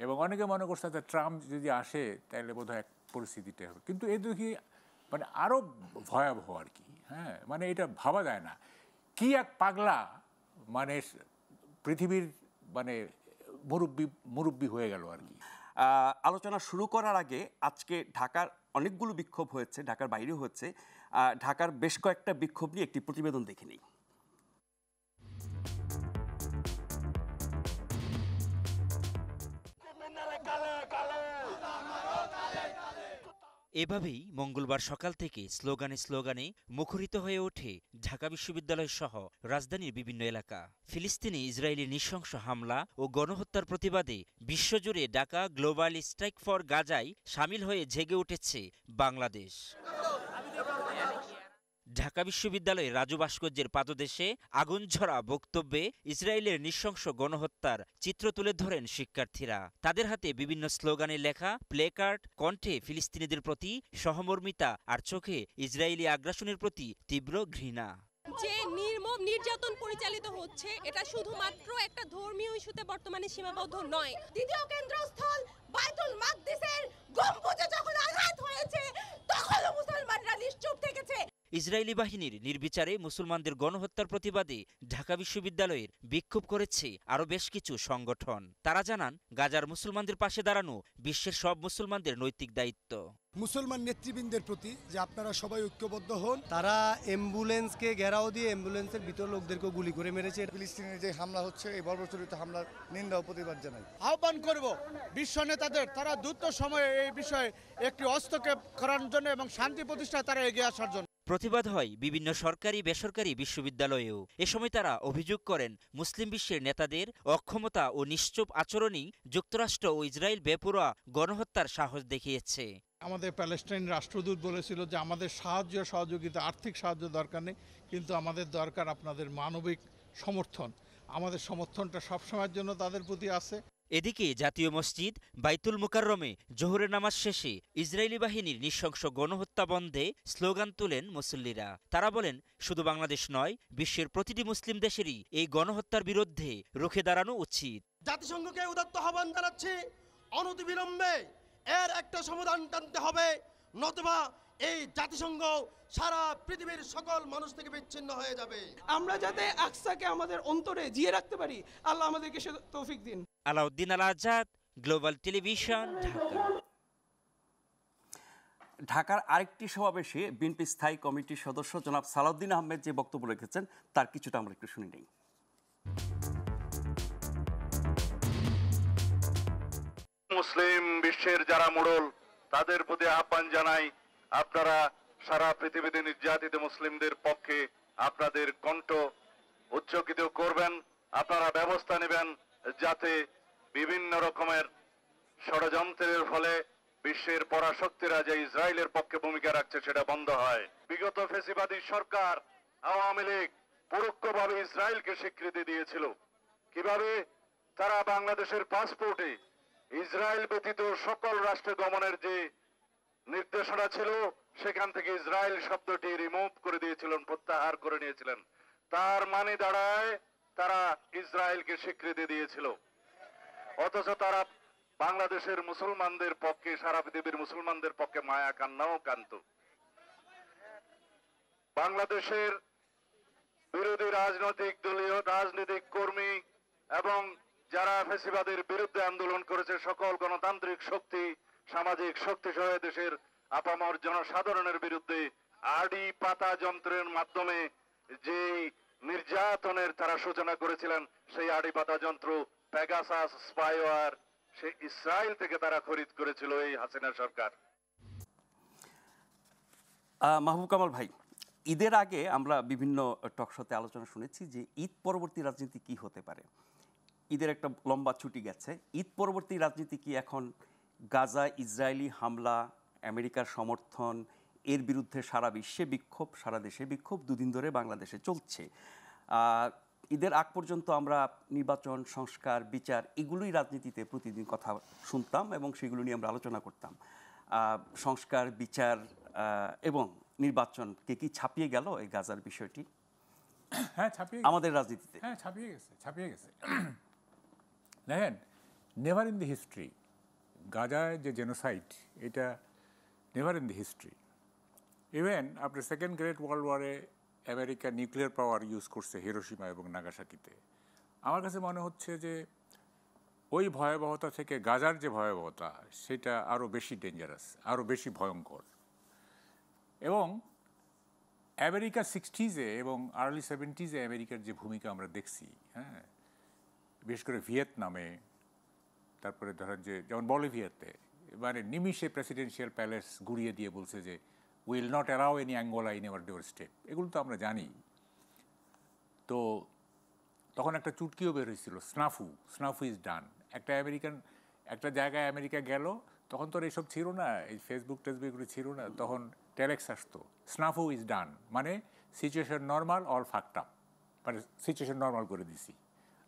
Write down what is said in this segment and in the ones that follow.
এবং অনেকে মনে করছে যে ট্রাম্প যদি আসে তাহলে বোধহয় এক পরিস্থিতিটা হবে, কিন্তু এ দেখি মানে আরও ভয়াবহ আর কি। হ্যাঁ, মানে এটা ভাবা যায় না, কি এক পাগলা মানে পৃথিবীর মানে মুরব্বি হয়ে গেল আর কি। আলোচনা শুরু করার আগে আজকে ঢাকার অনেকগুলো বিক্ষোভ হয়েছে, ঢাকার বাইরেও হচ্ছে। ঢাকার বেশ কয়েকটা বিক্ষোভ নিয়ে একটি প্রতিবেদন দেখে নিই। এভাবেই মঙ্গলবার সকাল থেকে স্লোগানে স্লোগানে মুখরিত হয়ে ওঠে ঢাকা বিশ্ববিদ্যালয় সহ রাজধানীর বিভিন্ন এলাকা। ফিলিস্তিনে ইসরায়েলি নৃশংস হামলা ও গণহত্যার প্রতিবাদে বিশ্বজুড়ে ডাকা গ্লোবাল স্ট্রাইক ফর গাজায় সামিল হয়ে জেগে উঠেছে বাংলাদেশ। ঢাকা বিশ্ববিদ্যালয়ের রাজু ভাস্কর্যের পাদদেশে আগুনঝরা বক্তব্যে ইসরায়েলের নৃশংস গণহত্যার চিত্র তুলে ধরেন শিক্ষার্থীরা। তাদের হাতে বিভিন্ন স্লোগানে লেখা প্লেকার্ড, কণ্ঠে ফিলিস্তিনিদের প্রতি সহমর্মিতা আর চোখে ইসরায়েলি আগ্রাসনের প্রতি তীব্র ঘৃণা। যে নির্মম নির্যাতন পরিচালিত হচ্ছে এটা শুধুমাত্র একটা ধর্মীয় ইস্যুতে বর্তমানে সীমাবদ্ধ নয়। দ্বিতীয় কেন্দ্রস্থল বাইতুল মাকদিসের গম্বুজে যখন আঘাত হয়েছে তখনও মুসলমানরা নিশ্চুপ থেকেছে। ইসরায়েলি বাহিনীর নির্বিচারে মুসলমানদের গণহত্যার প্রতিবাদে ঢাকা বিশ্ববিদ্যালয়ের বিক্ষোভ করেছে আরও বেশ কিছু সংগঠন। তারা জানান, গাজার মুসলমানদের পাশে দাঁড়ানো বিশ্বের সব মুসলমানদের নৈতিক দায়িত্ব। মুসলমান নেতৃবৃন্দের প্রতি যে আপনারা সবাই ঐক্যবদ্ধ হন। তারা অ্যাম্বুলেন্সকে ঘেরাও দিয়ে অ্যাম্বুলেন্সের ভিতর লোকদেরকে গুলি করে মেরেছে। ফিলিস্তিনের যে হামলা হচ্ছে, এই বর্বরচিত হামলার নিন্দা ও প্রতিবাদ জানাই। আহ্বান করব বিশ্ব নেতাদের, তারা দ্রুত সময়ে এই বিষয়ে একটি হস্তক্ষেপ করার জন্য এবং শান্তি প্রতিষ্ঠায় তারা এগিয়ে আসার জন্য। প্রতিবাদ হয় বিভিন্ন সরকারি বেসরকারি বিশ্ববিদ্যালয়েও। এ সময় তারা অভিযোগ করেন, মুসলিম বিশ্বের নেতাদের অক্ষমতা ও নিশ্চুপ আচরণই যুক্তরাষ্ট্র ও ইসরায়েল বেপরোয়া গণহত্যার সাহস দেখিয়েছে। আমাদের প্যালেস্টাইন রাষ্ট্রদূত বলেছিল যে আমাদের সাহায্য সহযোগিতা, আর্থিক সাহায্য দরকার নেই, কিন্তু আমাদের দরকার আপনাদের মানবিক সমর্থন। আমাদের সমর্থনটা সবসময়ের জন্য তাদের প্রতি আছে। এদিকে জাতীয় মসজিদ বাইতুল মুকাররমে জোহরের নামাজ শেষে ইসরায়েলি বাহিনীর নৃশংস গণহত্যা বন্ধে স্লোগান তোলেন মুসল্লিরা। তারা বলেন, শুধু বাংলাদেশ নয়, বিশ্বের প্রতিটি মুসলিম দেশেরই এই গণহত্যার বিরুদ্ধে রুখে দাঁড়ানো উচিত। জাতিসংঘকে উদাত্ত আহ্বান জানাচ্ছি, অনতিবিলম্বে এর একটা সমাধান টানতে হবে, নতুবা এই জাতিসংঘ সারা পৃথিবীর সকল মানুষ থেকে বিচ্ছিন্ন হয়ে যাবে। আমরা যাতে আকসাকে আমাদের অন্তরে জিয়ে রাখতে পারি, আল্লাহ আমাদেরকে সে তৌফিক দিন। আলাউদ্দিন আল আজাদ, গ্লোবাল টেলিভিশন, ঢাকা। ঢাকার আরেকটি সমাবেশে বিএনপি স্থায়ী কমিটির সদস্য জনাব সালাউদ্দিন আহমেদ যে বক্তব্য রেখেছেন তার কিছুটা আমরা একটু শুনে নেই। মুসলিম বিশ্বের যারা মোড়ল, তাদের প্রতি আহ্বান জানাই, আপনারা সারা পৃথিবীতে নির্যাতিত মুসলিমদের পক্ষে আপনাদের কণ্ঠ উচ্চকিত করবেন। আপনারা ব্যবস্থা নেবেন যাতে বিভিন্ন রকমের ষড়যন্ত্রের ফলে বিশ্বের পরাশক্তিরা যে ইসরায়েলের পক্ষে ভূমিকা রাখছে সেটা বন্ধ হয়। বিগত ফ্যাসিবাদী সরকার আওয়ামী লীগ পরোক্ষভাবে ইসরায়েলকে স্বীকৃতি দিয়েছিল। কিভাবে? তারা বাংলাদেশের পাসপোর্টে ইসরায়েল ব্যতীত সকল রাষ্ট্রে গমনের যে নির্দেশনা ছিল সেখান থেকে ইসরায়েল শব্দটি রিমুভ করে দিয়েছিলেন, প্রত্যাহার করে নিয়েছিলেন। তার মানে দাঁড়ায় তারা ইসরায়েলকে স্বীকৃতি দিয়েছিল, অথচ তারা বাংলাদেশের মুসলমানদের পক্ষে, সারা পৃথিবীর মুসলমানদের পক্ষে মায়া কান্নাও কান্ত। বাংলাদেশের বিরোধী রাজনৈতিক দলীয় রাজনৈতিক কর্মী এবং যারা ফ্যাসিবাদের বিরুদ্ধে আন্দোলন করেছে, সকল গণতান্ত্রিক শক্তি, সামাজিক শক্তি সহ দেশের আপামর জনসাধারণের বিরুদ্ধে আড়ি পাতা যন্ত্রের মাধ্যমে যে নির্যাতনের তারা সূচনা করেছিলেন, সেই আড়ি পাতা যন্ত্র পেগাসাস স্পাইওয়ার সে ইসরায়েল থেকে তারা খরিদ করেছিল এই হাসিনা সরকার। মাহবুব কামাল ভাই, ঈদের আগে আমরা বিভিন্ন টকশোতে আলোচনা শুনেছি যে ঈদ পরবর্তী রাজনীতি কি হতে পারে। ঈদের একটা লম্বা ছুটি গেছে, ঈদ পরবর্তী রাজনীতি কি এখন গাজা ইসরায়েলি হামলা, আমেরিকার সমর্থন, এর বিরুদ্ধে সারা বিশ্বে বিক্ষোভ, সারা দেশে বিক্ষোভ দুদিন ধরে বাংলাদেশে চলছে। ঈদের আগ পর্যন্ত আমরা নির্বাচন, সংস্কার, বিচার এগুলোই রাজনীতিতে প্রতিদিন কথা শুনতাম এবং সেগুলো নিয়ে আমরা আলোচনা করতাম। সংস্কার, বিচার এবং নির্বাচনকে কি ছাপিয়ে গেল এই গাজার বিষয়টি? হ্যাঁ, ছাপিয়ে আমাদের রাজনীতিতে। হ্যাঁ, ছাপিয়ে গেছে। দেখেন, নেভার ইন দি হিস্ট্রি, গাজায় যে জেনোসাইড, এটা never in the history. Even আপনার সেকেন্ড গ্রেট ওয়ার্ল্ড ওয়ারে আমেরিকা নিউক্লিয়ার পাওয়ার ইউজ করছে হিরোশিমা এবং নাগাসাকিতে। আমার কাছে মনে হচ্ছে যে ওই ভয়াবহতা থেকে গাজার যে ভয়াবহতা সেটা আরও বেশি ডেঞ্জারাস, আরও বেশি ভয়ঙ্কর। এবং আমেরিকা 60s-এ এবং আর্লি 70s-এ আমেরিকার যে ভূমিকা আমরা দেখছি, হ্যাঁ, বিশেষ করে ভিয়েতনামে, তারপরে ধরেন যে যেমন বলিভিয়াতে মানে নিমিষে প্রেসিডেন্সিয়াল প্যালেস গুড়িয়ে দিয়ে বলছে যে will not allow any Angola in our door step, এগুলো তো আমরা জানি। তো তখন একটা চুটকিও বের হয়েছিল, স্নাফু ইজ ডান। একটা জায়গায় আমেরিকা গেল, তখন তো এইসব ছিল না, এই ফেসবুক টেসবুকগুলো ছিল না, তখন টেলেক্স আসতো, স্নাফু ইজ ডান, মানে situation normal, all fucked up, মানে সিচুয়েশন নর্মাল করে দিছি,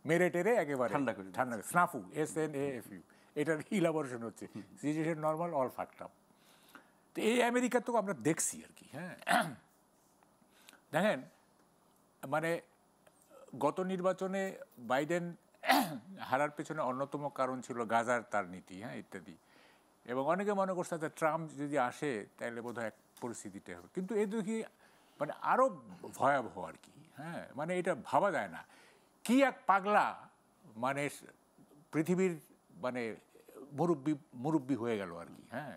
মেরে টেরে একেবারে ঠান্ডা। স্নাফু, SNAFU, এটার ইলাবোরেশন হচ্ছে situation normal, all fucked up. তো এই আমেরিকা তো আমরা দেখছি আর কি। হ্যাঁ, দেখেন মানে গত নির্বাচনে বাইডেন হারার পেছনে অন্যতম কারণ ছিল গাজার তার নীতি, হ্যাঁ, ইত্যাদি। এবং অনেকে মনে করছে যে ট্রাম্প যদি আসে তাহলে বোধহয় এক পরিস্থিতিটা হবে, কিন্তু এই দেখি মানে আরও ভয়াবহ আর কি। হ্যাঁ, মানে এটা ভাবা যায় না, কি এক পাগলা মানে পৃথিবীর মানে মুরব্বী হয়ে গেল আর কি। হ্যাঁ,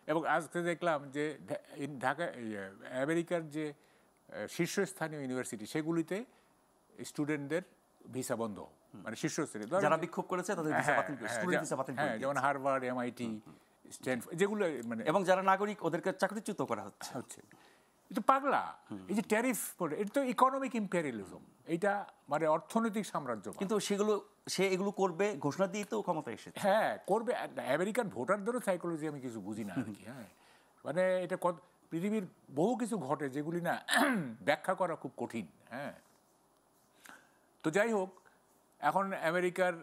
এবং আজকে দেখলাম যে ঢাকা আমেরিকার যে শীর্ষস্থানীয় ইউনিভার্সিটি সেগুলিতে স্টুডেন্টদের ভিসা বন্ধ, মানে শীর্ষস্থানীয় যারা বিক্ষোভ করেছে তাদের ভিসা বাতিল করে, স্টুডেন্ট ভিসা বাতিল করে, যেমন হার্ভার্ড, MIT, স্ট্যানফোর্ড, যেগুলো মানে, এবং যারা নাগরিক ওদেরকে চাকরিচ্যুত করা হচ্ছে। এটা পাগলা। এই যে ট্যারিফ, এটা তো ইকোনমিক ইম্পেরিয়ালিজম, এইটা মানে অর্থনৈতিক সাম্রাজ্য। কিন্তু সে এগুলো করবে ঘোষণা দিয়ে তো ক্ষমতা এসেছে। হ্যাঁ, করবে। আমেরিকান ভোটারদেরও সাইকোলজি আমি কিছু বুঝি না আর কি। হ্যাঁ, মানে এটা পৃথিবীর বহু কিছু ঘটে যেগুলি না ব্যাখ্যা করা খুব কঠিন। হ্যাঁ, তো যাই হোক, এখন আমেরিকার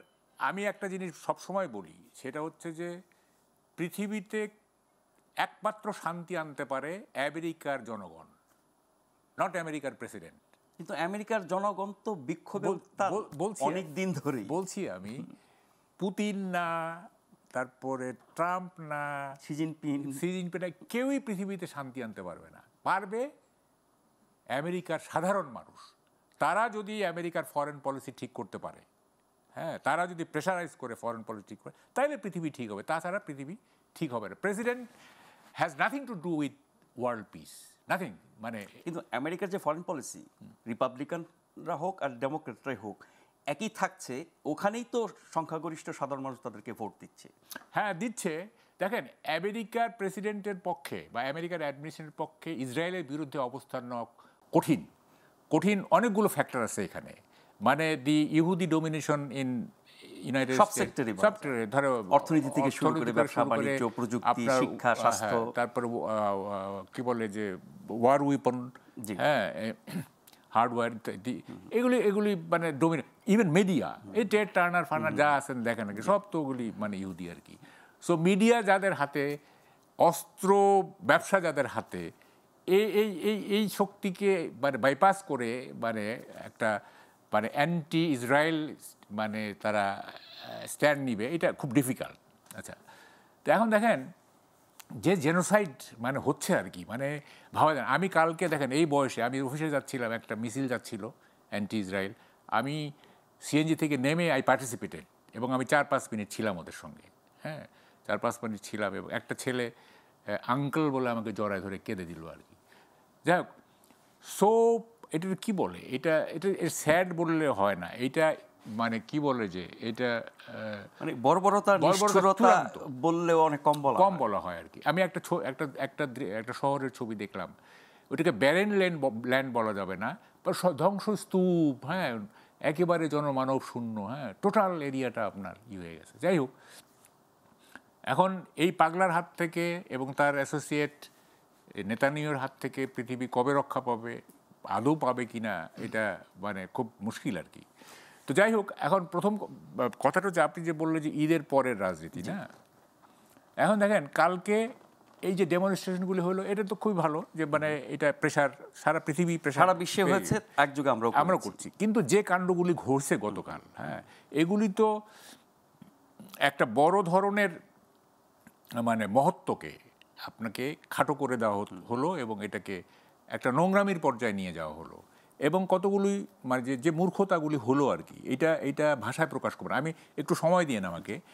আমি একটা জিনিস সবসময় বলি, সেটা হচ্ছে যে পৃথিবীতে একমাত্র শান্তি আনতে পারে আমেরিকার জনগণ, নট আমেরিকার প্রেসিডেন্ট। কিন্তু আমেরিকার জনগণ তো বিক্ষোভে অনেক দিন ধরে বলছি আমি, পুতিন না, তারপরে ট্রাম্প না, শি জিনপিং কেউই পৃথিবীতে শান্তি আনতে পারবে না। পারবে আমেরিকার সাধারণ মানুষ। তারা যদি আমেরিকার ফরেন পলিসি ঠিক করতে পারে, হ্যাঁ, তারা যদি প্রেশারাইজ করে ফরেন পলিসি ঠিক করে, তাহলে পৃথিবী ঠিক হবে, তাছাড়া পৃথিবী ঠিক হবে না। President has nothing to do with world piece, nothing. মানে কিন্তু আমেরিকার যে ফরেন পলিসি, রিপাবলিকানরা হোক আর ডেমোক্রেটরাই হোক, একই থাকছে। ওখানেই তো সংখ্যাগরিষ্ঠ সাধারণ মানুষ তাদেরকে ভোট দিচ্ছে। হ্যাঁ, দিচ্ছে। দেখেন, আমেরিকার প্রেসিডেন্টের পক্ষে বা আমেরিকার অ্যাডমিনিস্ট্রেশনের পক্ষে ইসরায়েলের বিরুদ্ধে অবস্থান নেওয়া কঠিন অনেকগুলো ফ্যাক্টর আছে এখানে। মানে দি ইহুদি ডোমিনেশন ইন ইউনাইটেড সেক্টরে, ধরো অর্থনীতি থেকে শুরু করে ব্যবসা বাণিজ্য, প্রযুক্তি, শিক্ষা, স্বাস্থ্য, তারপরে কি বলে যে ওয়ার উইপন, হ্যাঁ, হার্ডওয়্যার ইত্যাদি, এগুলি মানে ডোমিনেট। ইভেন মিডিয়া, এই টেড টার্নার ফার্নার যা আছেন দেখেন নাকি, সব তো ওগুলি মানে ইহুদি আর কি। সো মিডিয়া যাদের হাতে, অস্ত্র ব্যবসা যাদের হাতে, এই শক্তিকে মানে বাইপাস করে মানে একটা মানে অ্যান্টি ইসরায়েল মানে তারা স্ট্যান্ড নিবে, এটা খুব ডিফিকাল্ট। আচ্ছা, তো এখন দেখেন যে জেনোসাইড মানে হচ্ছে আর কি, মানে ভাবা যায়। আমি কালকে দেখেন এই বয়সে আমি অফিসে যাচ্ছিলাম, একটা মিছিল যাচ্ছিল অ্যান্টি ইসরায়েল, আমি সিএনজি থেকে নেমে আই পার্টিসিপেটেড, এবং আমি 4-5 মিনিট ছিলাম ওদের সঙ্গে। হ্যাঁ, 4-5 মিনিট ছিলাম, এবং একটা ছেলে আঙ্কেল বলে আমাকে জড়ায় ধরে কেঁদে দিল আর কি। যাই হোক, সো এটা কি বলে, এটা স্যাড বললে হয় না, এটা মানে কি বলে যে এটা মানে বর্বরতা বললেও অনেক কম বলা হয় আর কি। আমি একটা শহরের ছবি দেখলাম, ওটাকে ব্যারেন ল্যান্ড বলা যাবে না, বা ধ্বংসস্তূপ, হ্যাঁ, একেবারে জনমানব শূন্য, হ্যাঁ, টোটাল এরিয়াটা আপনার হয়ে গেছে। যাই হোক, এখন এই পাগলার হাত থেকে এবং তার অ্যাসোসিয়েট নেতানিয়াহুর হাত থেকে পৃথিবী কবে রক্ষা পাবে, আদৌ পাবে কিনা, এটা মানে খুব মুশকিল আর কি। তো যাই হোক, এখন প্রথম কথাটা হচ্ছে আপনি যে বললেন যে ঈদের পরের রাজনীতি, না, এখন দেখেন কালকে এই যে ডেমনস্ট্রেশনগুলি হলো, এটা তো খুবই ভালো যে মানে এটা প্রেশার সারা পৃথিবী, সারা বিশ্বে হয়েছে, একযোগে আমরা করছি। কিন্তু যে কাণ্ডগুলি ঘটছে গতকাল, হ্যাঁ, এগুলি তো একটা বড় ধরনের মানে মহত্বকে আপনাকে খাটো করে দেওয়া হলো এবং এটাকে একটা নোংরামির পর্যায়ে নিয়ে যাওয়া হলো এবং কতগুলি মানে যে মূর্খতাগুলি হলো আর কি, এটা ভাষায় প্রকাশ করবো না। আমি একটু সময় দিয়েন আমাকে।